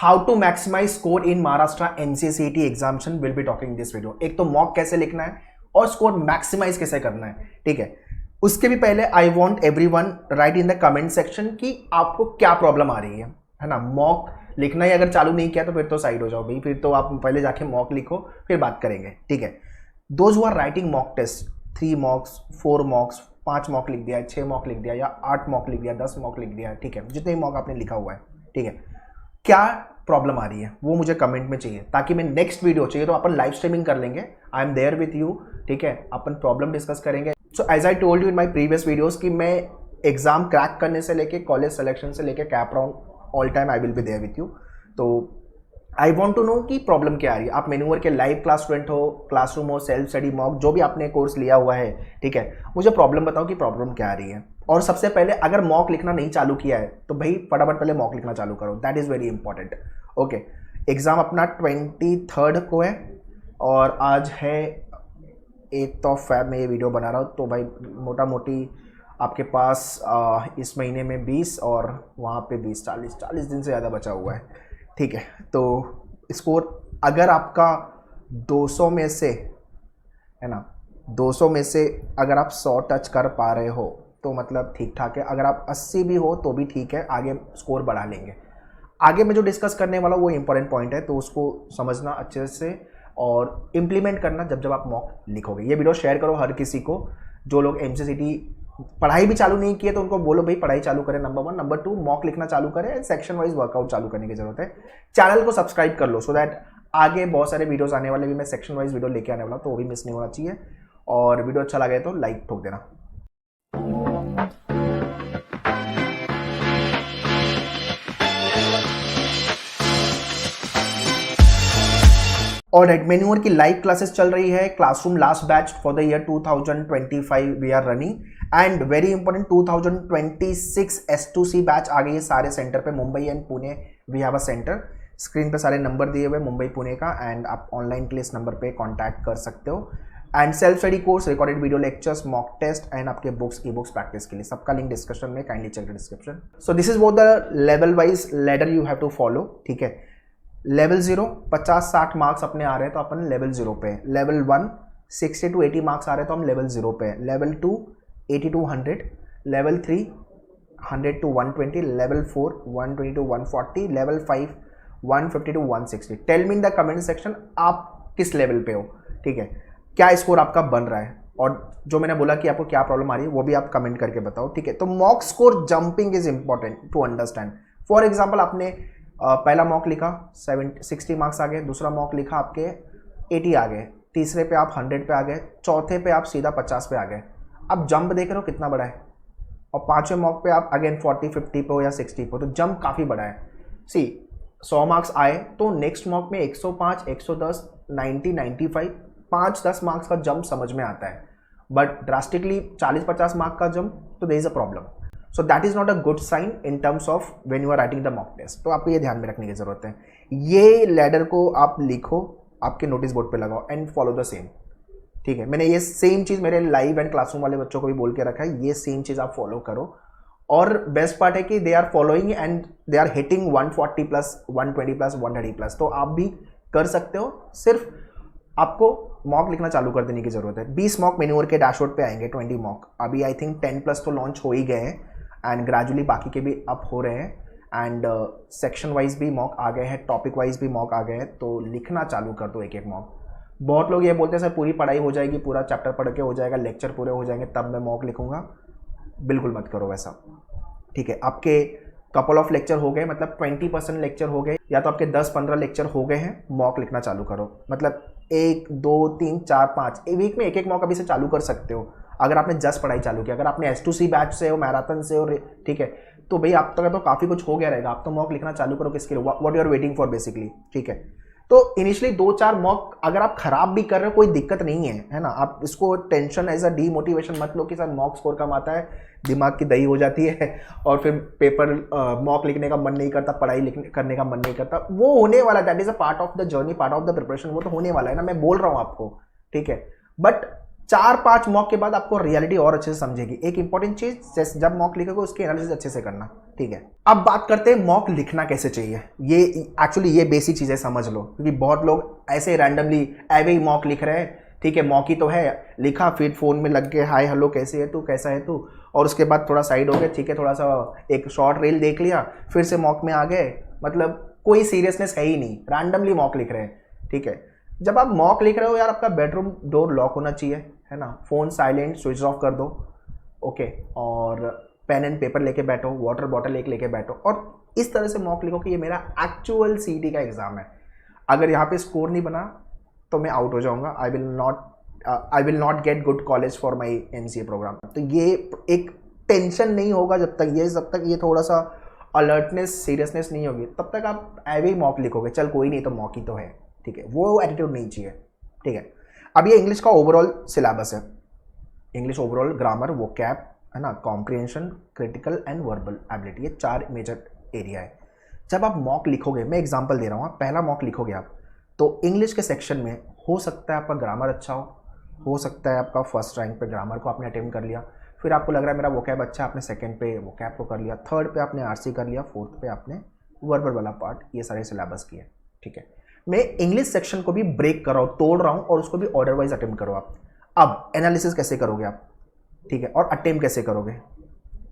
How to maximise score in Maharashtra NCCT examination will be talking this video. एक तो mock कैसे लिखना है और स्कोर मैक्सिमाइज कैसे करना है, ठीक है। उसके भी पहले I want everyone right in the comment section कि आपको क्या प्रॉब्लम आ रही है ना। मॉक लिखना ही अगर चालू नहीं किया तो फिर तो साइड हो जाओ भाई, फिर तो आप पहले जाके मॉक लिखो फिर बात करेंगे, ठीक है। Those who are writing mock test 3 mocks 4 mocks 5 mock लिख दिया, 6 मॉक लिख दिया या 8 मॉक लिख दिया, 10 मॉक लिख दिया, ठीक है, जितने मॉक आपने लिखा हुआ है, ठीक है। क्या प्रॉब्लम आ रही है वो मुझे कमेंट में चाहिए, ताकि मैं नेक्स्ट वीडियो चाहिए तो अपन लाइव स्ट्रीमिंग कर लेंगे, I am there with you, ठीक है। अपन प्रॉब्लम डिस्कस करेंगे। So as I told you in my previous videos कि मैं एग्जाम क्रैक करने से लेके कॉलेज सिलेक्शन से लेके CAP round all time I will be there with you. तो आई वॉन्ट टू नो कि प्रॉब्लम क्या आ रही है। आप मैन्यूअर के लाइव क्लास स्टूडेंट हो, क्लासरूम हो, सेल्फ स्टडी मॉक, जो भी आपने कोर्स लिया हुआ है, ठीक है, मुझे प्रॉब्लम बताओ कि प्रॉब्लम क्या आ रही है। और सबसे पहले अगर मॉक लिखना नहीं चालू किया है तो भाई फटाफट पहले मॉक लिखना चालू करो, that is very important, okay. Exam अपना 23 को है और आज है 8 Feb में ये वीडियो बना रहा हूँ। तो भाई मोटा मोटी आपके पास इस महीने में 20 और वहाँ पे 20 40 दिन से ज़्यादा बचा हुआ है, ठीक है। तो स्कोर अगर आपका 200 में से है ना, 200 में से अगर आप 100 टच कर पा रहे हो तो मतलब ठीक ठाक है। अगर आप 80 भी हो तो भी ठीक है, आगे स्कोर बढ़ा लेंगे। आगे मैं जो डिस्कस करने वाला वो इंपॉर्टेंट पॉइंट है, तो उसको समझना अच्छे से और इम्प्लीमेंट करना जब जब आप मॉक लिखोगे। ये वीडियो शेयर करो हर किसी को। जो लोग एमसीसीटी पढ़ाई भी चालू नहीं किए तो उनको बोलो भाई पढ़ाई चालू करें, नंबर 1। नंबर 2 मॉक लिखना चालू करें, सेक्शन वाइज वर्कआउट चालू करने की जरूरत है। चैनल को सब्सक्राइब कर लो सो दैट आगे बहुत सारे वीडियोस आने वाले भी मैं सेक्शन वाइज वीडियो लेके आने वाला, तो वो भी मिस नहीं होना चाहिए। और वीडियो अच्छा लगे तो लाइक ठोक देना। और मैन्यूअर की लाइव क्लासेस चल रही है, classroom last batch for the year 2025 we are running and very important 2026 S2C batch आ गई है सारे सेंटर पे। Mumbai and Pune we have a centre. Screen पे सारे नंबर दिए हुए मुंबई पुणे का, एंड आप ऑनलाइन के लिए इस नंबर पे कांटेक्ट कर सकते हो। And self study course, recorded video lectures, mock test and आपके बुक्स ई बुक्स प्रैक्टिस के लिए, सबका लिंक डिस्क्रिप्शन में, kindly check the description. So this is वो the level wise ladder you have to follow, ठीक है। Level 0 50-60 marks अपने आ रहे हैं तो अपन लेवल 0 पे। लेवल 1 60 to 80 मार्क्स आ रहे हैं तो हम लेवल 0 पे। Level 2 80 to 100, level 3 100 to 120, level 4 120 to 140, level 5 150 to 160। Tell me in the comment section आप किस लेवल पे हो, ठीक है, क्या स्कोर आपका बन रहा है, और जो मैंने बोला कि आपको क्या प्रॉब्लम आ रही है वो भी आप कमेंट करके बताओ, ठीक है। तो mock score jumping is important to understand. For example आपने पहला मॉक लिखा 60 मार्क्स आ गए, दूसरा मॉक लिखा आपके 80 आ गए, तीसरे पे आप 100 पे आ गए, चौथे पे आप सीधा 50 पे आ गए। अब जंप देख रहे हो कितना बड़ा है, और पांचवें मॉक पे आप अगेन 40-50 पे हो या 60 पे हो, तो जंप काफ़ी बड़ा है। सी 100 मार्क्स आए तो नेक्स्ट मॉक में 105 110 90 95 5-10 मार्क्स का जंप समझ में आता है, बट ड्रास्टिकली 40-50 मार्क का जंप तो there is a problem. So that is not a good sign in terms of when you are writing the mock test. तो आपको ये ध्यान में रखने की जरूरत है। ये लेडर को आप लिखो, आपके नोटिस बोर्ड पे लगाओ एंड फॉलो द सेम, ठीक है। मैंने ये सेम चीज़ मेरे लाइव एंड क्लासरूम वाले बच्चों को भी बोल के रखा है, ये सेम चीज़ आप फॉलो करो। और बेस्ट पार्ट है कि they are following and they are hitting 140+, 120+, 130+, तो आप भी कर सकते हो। सिर्फ आपको मॉक लिखना चालू कर देने की जरूरत है। 20 मॉक मैन्यूअर के डैशबोर्ड पे आएंगे, 20 मॉक अभी आई थिंक 10+ तो लॉन्च हो ही गए हैं, एंड ग्रेजुअली बाकी के भी अप हो रहे हैं। एंड सेक्शन वाइज भी मॉक आ गए हैं, टॉपिक वाइज भी मॉक आ गए हैं, तो लिखना चालू कर दो एक एक मॉक। बहुत लोग ये बोलते हैं सर पूरी पढ़ाई हो जाएगी, पूरा चैप्टर पढ़ के हो जाएगा, लेक्चर पूरे हो जाएंगे तब मैं मॉक लिखूंगा। बिल्कुल मत करो वैसा, ठीक है। आपके कपल ऑफ लेक्चर हो गए, मतलब 20% लेक्चर हो गए, या तो आपके 10-15 लेक्चर हो गए हैं, मॉक लिखना चालू करो। मतलब 1 2 3 4 5 एक वीक में एक एक मॉक अभी से चालू कर सकते हो अगर आपने जस्ट पढ़ाई चालू की। अगर आपने S2C बैच से हो, मैराथन से हो, ठीक है, तो भाई आप तक तो काफ़ी कुछ हो गया रहेगा। आप तो मॉक लिखना चालू करो किसके लिए, what you are waiting for basically, ठीक है। तो इनिशियली 2-4 मॉक अगर आप खराब भी कर रहे हो कोई दिक्कत नहीं है ना। आप इसको टेंशन एज अ डीमोटिवेशन मत लो कि सर मॉक स्कोर कम आता है, दिमाग की दही हो जाती है और फिर पेपर मॉक लिखने का मन नहीं करता, पढ़ाई करने का मन नहीं करता। वो होने वाला, that is a part of the journey, part of the preparation, वो तो होने वाला है ना, मैं बोल रहा हूँ आपको, ठीक है। बट 4-5 मॉक के बाद आपको रियलिटी और अच्छे से समझेगी। एक इंपॉर्टेंट चीज, जब मॉक लिखोगे उसकी एनालिसिस अच्छे से करना, ठीक है। अब बात करते हैं मॉक लिखना कैसे चाहिए। ये एक्चुअली ये बेसिक चीजें समझ लो, क्योंकि बहुत लोग ऐसे रैंडमली एवे ही मॉक लिख रहे हैं, ठीक है, मॉक ही तो है, लिखा, फिर फोन में लग गए हाय हेलो कैसे है तू, कैसा है तू, और उसके बाद थोड़ा साइड हो गए, ठीक है, थोड़ा सा एक शॉर्ट रील देख लिया, फिर से मॉक में आ गए, मतलब कोई सीरियसनेस है ही नहीं, रैंडमली मॉक लिख रहे हैं, ठीक है। जब आप मॉक लिख रहे हो यार, आपका बेडरूम डोर लॉक होना चाहिए, है ना, फोन साइलेंट स्विच ऑफ कर दो, ओके, और पेन एंड पेपर लेके बैठो, वाटर बॉटल एक लेके बैठो, और इस तरह से मॉक लिखो कि ये मेरा एक्चुअल सीटी का एग्जाम है। अगर यहाँ पे स्कोर नहीं बना तो मैं आउट हो जाऊंगा, I will not get good college for my MCA program. तो ये एक टेंशन नहीं होगा जब तक ये थोड़ा सा अलर्टनेस सीरियसनेस नहीं होगी, तब तक आप एवे ही मॉक लिखोगे, चल कोई नहीं तो मॉक ही तो है, ठीक है, वो एटीट्यूड नहीं चाहिए, ठीक है। अब ये इंग्लिश का ओवरऑल सिलेबस है, इंग्लिश ओवरऑल ग्रामर, वोकैब, है ना, comprehension, critical and verbal ability, ये 4 मेजर एरिया है। जब आप मॉक लिखोगे, मैं एग्जांपल दे रहा हूँ, पहला मॉक लिखोगे आप, तो इंग्लिश के सेक्शन में हो सकता है आपका ग्रामर अच्छा हो सकता है आपका फर्स्ट रैंक पे ग्रामर को आपने अटेम्प्ट कर लिया, फिर आपको लग रहा है मेरा वोकैब अच्छा, आपने सेकंड पे वोकैब को कर लिया, थर्ड पे आपने RC कर लिया, फोर्थ पे आपने वर्बल वाला पार्ट, ये सारे सिलेबस किए, ठीक है। मैं इंग्लिश सेक्शन को भी ब्रेक कर रहा हूँ, तोड़ रहा हूँ, और उसको भी ऑर्डर वाइज अटेम्प्ट करो आप। अब एनालिसिस कैसे करोगे आप, ठीक है, और अटेम्प्ट कैसे करोगे,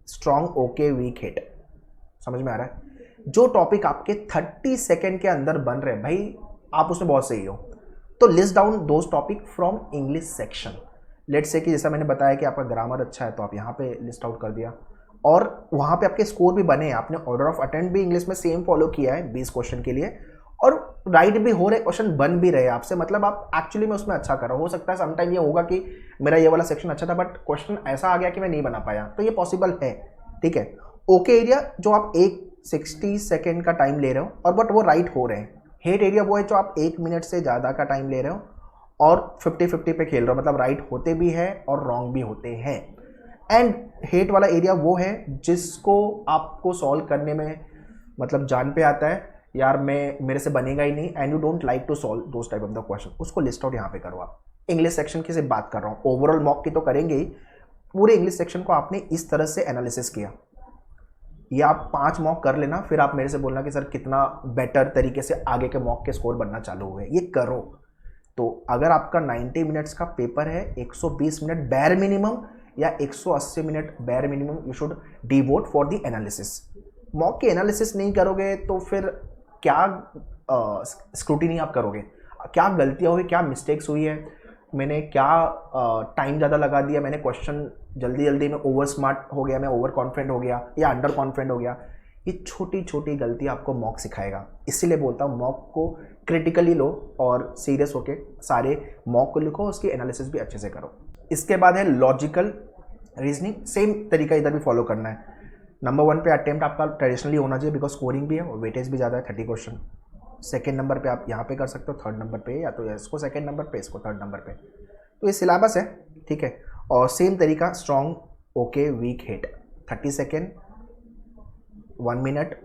स्ट्रॉन्ग, ओके, वीक, हिट, समझ में आ रहा है। जो टॉपिक आपके 30 सेकेंड के अंदर बन रहे हैं भाई, आप उसमें बहुत सही हो, तो list down those topic from English section. Let's say कि जैसा मैंने बताया कि आपका ग्रामर अच्छा है, तो आप यहाँ पे लिस्ट आउट कर दिया, और वहाँ पे आपके स्कोर भी बने, आपने ऑर्डर ऑफ अटेम्प्ट भी इंग्लिश में सेम फॉलो किया है 20 क्वेश्चन के लिए, और राइट भी हो रहे, क्वेश्चन बन भी रहे आपसे, मतलब आप एक्चुअली में उसमें अच्छा करो। हो सकता है समटाइम ये होगा कि मेरा ये वाला सेक्शन अच्छा था बट क्वेश्चन ऐसा आ गया कि मैं नहीं बना पाया, तो ये पॉसिबल है, ठीक है। ओके एरिया जो आप 60 सेकेंड का टाइम ले रहे हो और बट वो राइट हो रहे हैं। हेट एरिया वो है जो आप 1 मिनट से ज़्यादा का टाइम ले रहे हो और 50-50 पे खेल रहे हो, मतलब राइट होते भी है और रॉन्ग भी होते हैं। एंड हेट वाला एरिया वो है जिसको आपको सॉल्व करने में मतलब जान पे आता है, यार मेरे से बनेगा ही नहीं, and you don't like to solve those type of the question, उसको लिस्ट आउट यहाँ पे करो आप। इंग्लिश सेक्शन की से बात कर रहा हूँ, ओवरऑल मॉक की तो करेंगे ही, पूरे इंग्लिश सेक्शन को आपने इस तरह से एनालिसिस किया। ये आप 5 मॉक कर लेना, फिर आप मेरे से बोलना कि सर कितना बेटर तरीके से आगे के मॉक के स्कोर बनना चालू हुए, ये करो। तो अगर आपका 90 मिनट्स का पेपर है, 120 मिनट बैर मिनिमम या 180 मिनट बैर minimum you should devote for the analysis. Mock की एनालिसिस नहीं करोगे तो फिर क्या स्क्रूटिनी आप करोगे, क्या गलतियाँ हुई, क्या मिस्टेक्स हुई है, मैंने क्या टाइम ज़्यादा लगा दिया, मैंने क्वेश्चन जल्दी में ओवर स्मार्ट हो गया, मैं ओवर कॉन्फिडेंट हो गया या अंडर कॉन्फिडेंट हो गया, ये छोटी छोटी गलती आपको मॉक सिखाएगा। इसीलिए बोलता हूँ मॉक को क्रिटिकली लो और सीरियस होके सारे मॉक को लिखो, उसकी एनालिसिस भी अच्छे से करो। इसके बाद है लॉजिकल रीजनिंग, सेम तरीका इधर भी फॉलो करना है। नंबर 1 पे अटेम्प्ट आपका ट्रेडिशनली होना चाहिए, बिकॉज स्कोरिंग भी है और वेटेज भी ज़्यादा है, 30 क्वेश्चन। सेकेंड नंबर पे आप यहाँ पे कर सकते हो, थर्ड नंबर पे या तो इसको सेकेंड नंबर पे, इसको थर्ड नंबर पे, तो ये सिलेबस है, ठीक है। और सेम तरीका strong, okay, weak, hit, 30 second, 1 minute,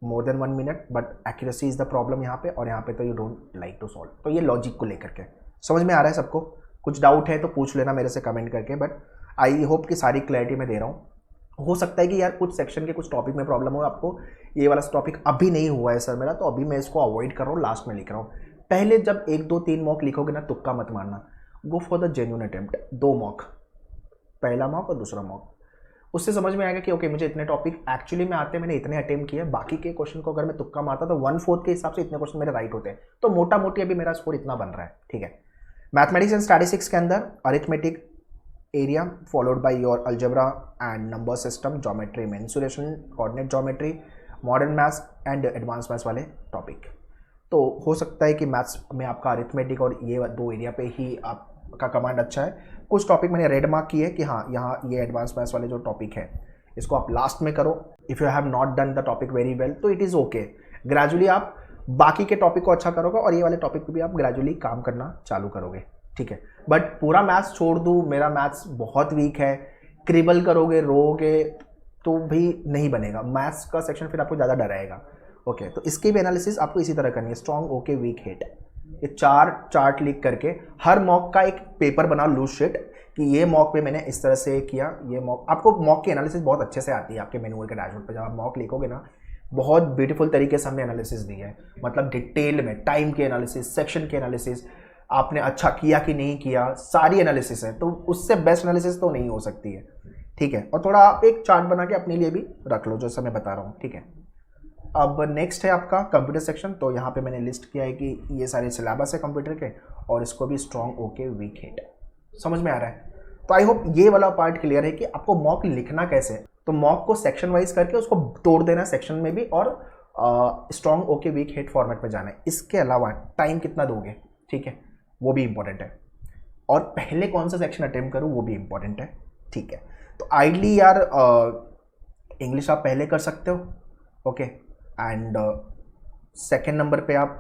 more than 1 minute, but accuracy is the problem यहाँ पे, और यहाँ पे तो you don't like to solve. तो ये लॉजिक को लेकर के समझ में आ रहा है सबको? कुछ डाउट है तो पूछ लेना मेरे से कमेंट करके, बट आई होप कि सारी क्लैरिटी मैं दे रहा हूँ। हो सकता है कि यार कुछ सेक्शन के कुछ टॉपिक में प्रॉब्लम हो, आपको ये वाला टॉपिक अभी नहीं हुआ है सर मेरा, तो अभी मैं इसको अवॉइड कर रहा हूँ, लास्ट में लिख रहा हूँ। पहले जब 1 2 3 मॉक लिखोगे ना, तुक्का मत मारना, go for the genuine attempt. 2 mock, पहला मॉक और दूसरा मॉक, उससे समझ में आएगा कि ओके मुझे इतने टॉपिक एक्चुअली में आते हैं, मैंने इतने अटेम्प्ट किए, बाकी के क्वेश्चन को अगर मैं तुक्का मारता तो 1/4 के हिसाब से इतने क्वेश्चन मेरे राइट होते हैं, तो मोटा मोटी अभी मेरा स्कोर इतना बन रहा है, ठीक है। मैथमेटिक्स एंड स्टैटिस्टिक्स के अंदर arithmetic area followed by your algebra and number system, geometry, mensuration, coordinate geometry, modern maths and advance maths वाले टॉपिक। तो हो सकता है कि मैथ्स में आपका अरिथमेटिक और ये 2 एरिया पे ही आपका कमांड अच्छा है। कुछ टॉपिक मैंने रेड मार्क किए कि हाँ यहाँ ये एडवांस मैथ्स वाले जो टॉपिक है इसको आप लास्ट में करो। If you have not done the topic very well तो इट इज़ ओके, ग्रेजुअली आप बाकी के टॉपिक को अच्छा करोगे और ये वाले टॉपिक पे भी आप ग्रेजुअली काम करना चालू करोगे, ठीक है। बट पूरा मैथ्स छोड़ दूँ, मेरा मैथ्स बहुत वीक है, क्रिबल करोगे, रोगे तो भी नहीं बनेगा, मैथ्स का सेक्शन फिर आपको ज़्यादा डराएगा, ओके। तो इसकी भी एनालिसिस आपको इसी तरह करनी है, स्ट्रॉन्ग, ओके, वीक, हिट, ये 4 चार्ट लिख करके हर मॉक का एक पेपर बनाओ लूज शीट कि ये मॉक पे मैंने इस तरह से किया, ये मॉक आपको मॉक की एनालिसिस बहुत अच्छे से आती है आपके मैनुअल के डैशबोर्ड पे। जब आप मॉक लिखोगे ना बहुत ब्यूटीफुल तरीके से हमने एनालिसिस दी है, मतलब डिटेल में टाइम के एनालिसिस, सेक्शन के एनालिसिस, आपने अच्छा किया कि नहीं किया, सारी एनालिसिस है। तो उससे बेस्ट एनालिसिस तो नहीं हो सकती है, ठीक है। और थोड़ा आप एक चार्ट बना के अपने लिए भी रख लो जैसा मैं बता रहा हूँ, ठीक है। अब नेक्स्ट है आपका कंप्यूटर सेक्शन। तो यहाँ पे मैंने लिस्ट किया है कि ये सारे सिलेबस है कंप्यूटर के और इसको भी स्ट्रॉन्ग ओके वीक हिट समझ में आ रहा है। तो आई होप ये वाला पार्ट क्लियर है कि आपको मॉक लिखना कैसे है। तो मॉक को सेक्शन वाइज करके उसको तोड़ देना सेक्शन में भी और strong okay weak hit format में जाना है। इसके अलावा टाइम कितना दोगे, ठीक है, वो भी इंपॉर्टेंट है। और पहले कौन सा सेक्शन अटेम्प्ट करूँ वो भी इंपॉर्टेंट है, ठीक है। तो आइडली यार इंग्लिश आप पहले कर सकते हो, ओके, एंड सेकेंड नंबर पे आप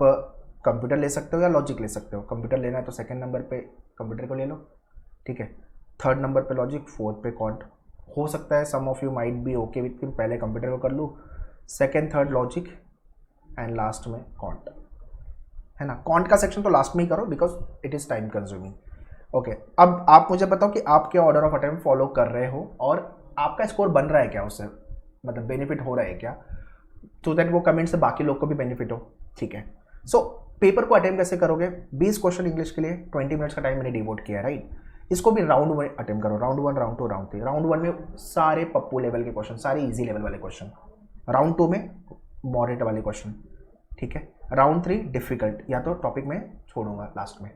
कंप्यूटर ले सकते हो या लॉजिक ले सकते हो। कंप्यूटर लेना है तो सेकेंड नंबर पे कंप्यूटर को ले लो, ठीक है। थर्ड नंबर पे लॉजिक, फोर्थ पे क्वांट। हो सकता है some of you might be okay with पहले कंप्यूटर को कर लूँ, second third logic and last में क्वांट, है ना। क्वांट का सेक्शन तो लास्ट में ही करो because it is time consuming, okay. अब आप मुझे बताओ कि आप क्या ऑर्डर ऑफ अटेम्प्ट फॉलो कर रहे हो और आपका स्कोर बन रहा है क्या, उससे मतलब बेनिफिट हो रहा है क्या, तो दैट वो कमेंट से बाकी लोग को भी बेनिफिट हो, ठीक है। सो पेपर को अटेम्प्ट कैसे करोगे, 20 क्वेश्चन इंग्लिश के लिए 20 मिनट्स का टाइम मैंने डिवोट किया, राइट। इसको भी राउंड में अटेम्प्ट करो, राउंड 1, राउंड 2, राउंड 3। राउंड 1 में सारे पप्पू लेवल के क्वेश्चन, सारे इजी लेवल वाले क्वेश्चन। राउंड 2 में मॉडरेट वाले क्वेश्चन, ठीक है। राउंड 3 डिफिकल्ट या तो टॉपिक में छोड़ूंगा लास्ट में,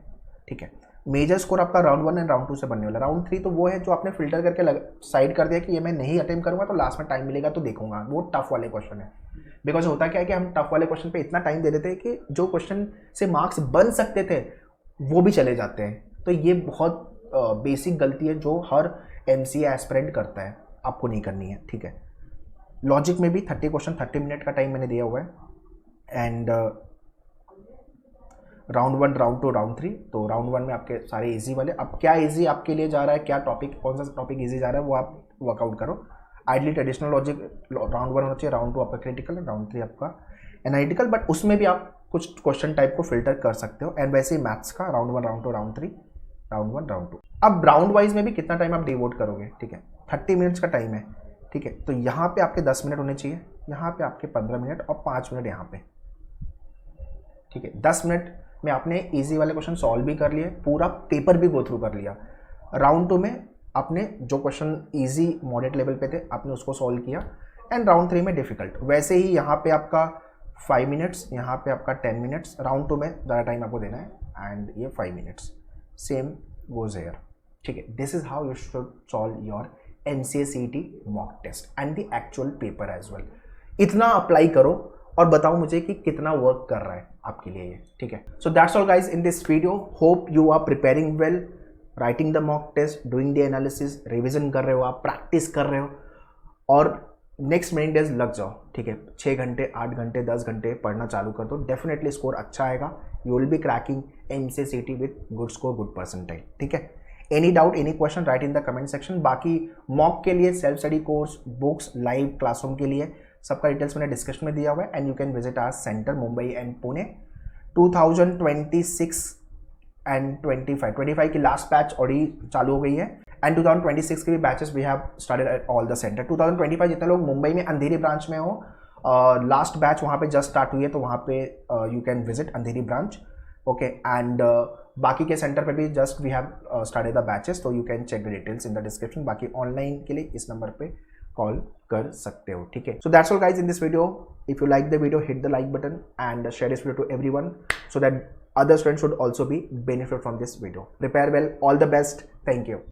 ठीक है। मेजर स्कोर आपका राउंड 1 एंड राउंड 2 से बनने वाला। राउंड 3 तो वो है जो आपने फिल्टर करके साइड कर दिया कि ये मैं नहीं अटेम्प्ट करूंगा तो लास्ट में टाइम मिलेगा तो देखूंगा, वो टफ वाले क्वेश्चन है। बिकॉज होता क्या है कि हम टफ वाले क्वेश्चन पे इतना टाइम दे देते हैं कि जो क्वेश्चन से मार्क्स बन सकते थे वो भी चले जाते हैं। तो ये बहुत बेसिक गलती है जो हर एमसीए एस्पिरेंट करता है, आपको नहीं करनी है, ठीक है। लॉजिक में भी 30 क्वेश्चन 30 मिनट का टाइम मैंने दिया हुआ है एंड राउंड 1, राउंड 2, राउंड 3। तो राउंड 1 में आपके सारे इजी वाले, अब क्या इजी आपके लिए जा रहा है, क्या टॉपिक, कौन सा टॉपिक इजी जा रहा है वो आप वर्कआउट करो। आइडली ट्रेडिशनल लॉजिक राउंड 1 होना चाहिए, राउंड 2 आपका क्रिटिकल है, राउंड 3 आपका एनालिटिकल, बट उसमें भी आप कुछ क्वेश्चन टाइप को फिल्टर कर सकते हो। एंड वैसे ही मैथ्स का round 1, round 2, round 3, round 1, round 2। अब राउंड वाइज में भी कितना टाइम आप डिवोट करोगे, ठीक है, 30 मिनट्स का टाइम है, ठीक है। तो यहाँ पे आपके 10 मिनट होने चाहिए, यहाँ पे आपके 15 मिनट और 5 मिनट यहाँ पे, ठीक है। 10 मिनट में आपने इजी वाले क्वेश्चन सॉल्व भी कर लिए, पूरा पेपर भी गो थ्रू कर लिया। राउंड 2 में आपने जो क्वेश्चन इजी मॉडरेट लेवल पे थे आपने उसको सॉल्व किया एंड राउंड 3 में डिफिकल्ट। वैसे ही यहाँ पे आपका 5 मिनट्स, यहाँ पे आपका 10 मिनट्स। राउंड 2 में ज़्यादा टाइम आपको देना है एंड ये 5 मिनट्स, सेम गोज हियर, ठीक है। This is how you should solve your MCA CET mock test and the actual paper as well. इतना अप्लाई करो और बताओ मुझे कि कितना वर्क कर रहा है आपके लिए ये, ठीक है। So that's all guys in this video. Hope you are preparing well, writing the mock test, doing the analysis, revision कर रहे हो आप, प्रैक्टिस कर रहे हो और नेक्स्ट मेनी डेज लग जाओ, ठीक है। 6 घंटे, 8 घंटे, 10 घंटे पढ़ना चालू कर दो, डेफिनेटली स्कोर अच्छा आएगा। You will be cracking MCA CET with good score, good percentile, ठीक है। Any doubt, any question, right in the comment section. बाकी मॉक के लिए self study course, books, live classroom के लिए सबका डिटेल्स मैंने डिस्क्रिप्शन में दिया हुआ है and you can visit our centre Mumbai and Pune. 2026 and 25 की लास्ट बैच ऑलरेडी चालू हो गई है एंड 2026 के भी batches we have started at all the centre. 2025 जितने लोग मुंबई में अंधेरी ब्रांच में हो, लास्ट बैच वहाँ पे जस्ट स्टार्ट हुई है तो वहाँ पे you can visit Andheri branch, okay. And बाकी के सेंटर पे भी just we have started the batches, तो you can check the details in the description. बाकी ऑनलाइन के लिए इस नंबर पे कॉल कर सकते हो, ठीक है। So that's all guys in this video. If you like the video, hit the like button and share this video to everyone so that other students should also be benefit from this video. Prepare well. All the best. Thank you.